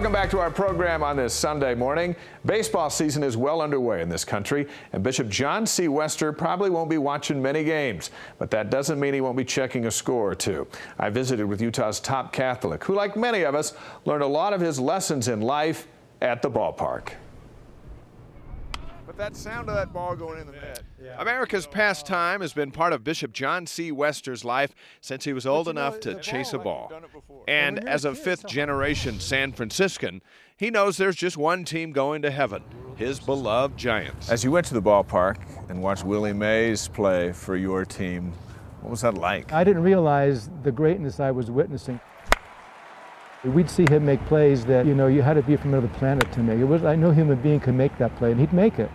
Welcome back to our program on this Sunday morning. Baseball season is well underway in this country, and Bishop John C. Wester probably won't be watching many games, but that doesn't mean he won't be checking a score or two. I visited with Utah's top Catholic, who, like many of us, learned a lot of his lessons in life at the ballpark. But that sound of that ball going in the net. Yeah. America's pastime has been part of Bishop John C. Wester's life since he was old enough to chase a ball. And as a fifth-generation San Franciscan, he knows there's just one team going to heaven, his beloved Giants. As you went to the ballpark and watched Willie Mays play for your team, what was that like? I didn't realize the greatness I was witnessing. We'd see him make plays that, you had to be from another planet to make. No human being could make that play, and he'd make it.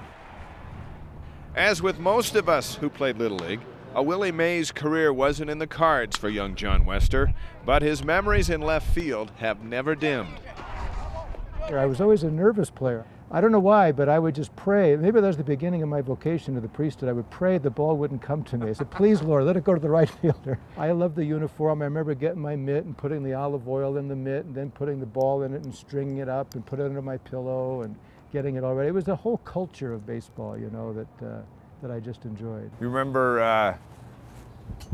As with most of us who played Little League, a Willie Mays career wasn't in the cards for young John Wester, but his memories in left field have never dimmed. I was always a nervous player. I don't know why, but I would just pray. Maybe that was the beginning of my vocation to the priesthood. I would pray the ball wouldn't come to me. I said, please, Lord, let it go to the right fielder. I love the uniform. I remember getting my mitt and putting the olive oil in the mitt and then putting the ball in it and stringing it up and putting it under my pillow and getting it all ready. It was the whole culture of baseball, that I just enjoyed. You remember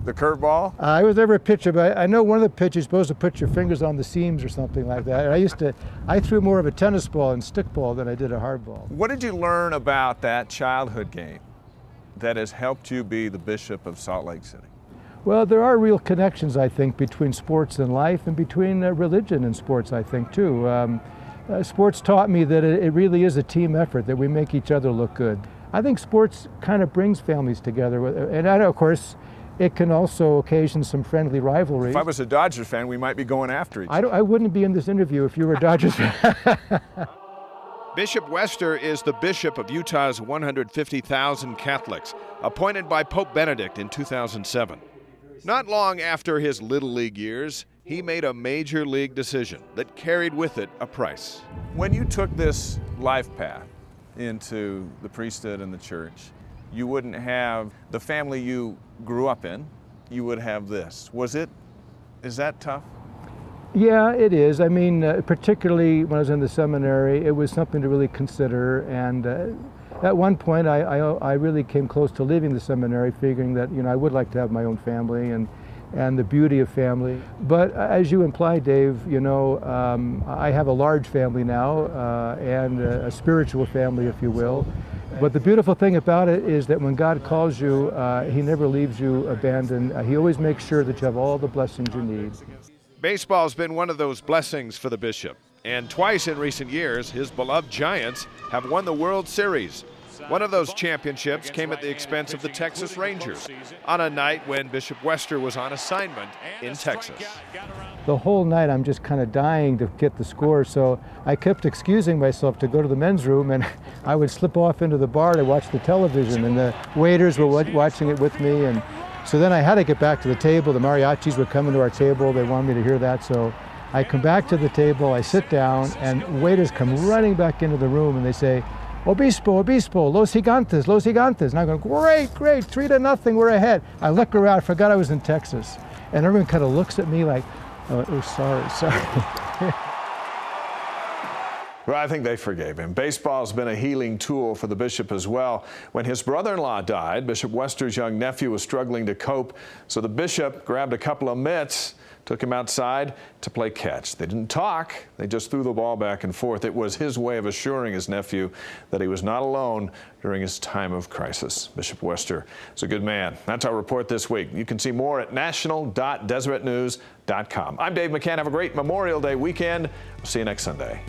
the curveball? I was never a pitcher, but I know one of the pitchers is supposed to put your fingers on the seams or something like that. And I threw more of a tennis ball and stick ball than I did a hard ball. What did you learn about that childhood game that has helped you be the Bishop of Salt Lake City? Well, there are real connections, I think, between sports and life and between religion and sports, I think, too. Sports taught me that it really is a team effort, that we make each other look good. I think sports kind of brings families together. And of course, it can also occasion some friendly rivalry. If I was a Dodgers fan, we might be going after each other. I wouldn't be in this interview if you were a Dodgers fan. Bishop Wester is the bishop of Utah's 150,000 Catholics, appointed by Pope Benedict in 2007. Not long after his Little League years, he made a major league decision that carried with it a price. When you took this life path into the priesthood and the church, you wouldn't have the family you grew up in, you would have this. Is that tough? Yeah, it is. I mean, particularly when I was in the seminary, it was something to really consider. And at one point, I really came close to leaving the seminary, figuring that, I would like to have my own family and the beauty of family. But as you implied, Dave, I have a large family now and a spiritual family, if you will. But the beautiful thing about it is that when God calls you, he never leaves you abandoned. He always makes sure that you have all the blessings you need. Baseball's been one of those blessings for the bishop. And twice in recent years, his beloved Giants have won the World Series. One of those championships came at the expense of the Texas Rangers on a night when Bishop Wester was on assignment in Texas. The whole night I'm just kind of dying to get the score, so I kept excusing myself to go to the men's room, and I would slip off into the bar to watch the television, and the waiters were watching it with me, and so then I had to get back to the table. The mariachis were coming to our table. They wanted me to hear that, so I come back to the table, I sit down, and waiters come running back into the room, and they say, Obispo, Obispo, Los Gigantes, Los Gigantes. And I'm going, great, 3-0, we're ahead. I look around, I forgot I was in Texas. And everyone kind of looks at me like, oh, sorry. Well, I think they forgave him. Baseball's been a healing tool for the bishop as well. When his brother-in-law died, Bishop Wester's young nephew was struggling to cope, so the bishop grabbed a couple of mitts, took him outside to play catch. They didn't talk, they just threw the ball back and forth. It was his way of assuring his nephew that he was not alone during his time of crisis. Bishop Wester is a good man. That's our report this week. You can see more at national.deseretnews.com. I'm Dave McCann. Have a great Memorial Day weekend. We'll see you next Sunday.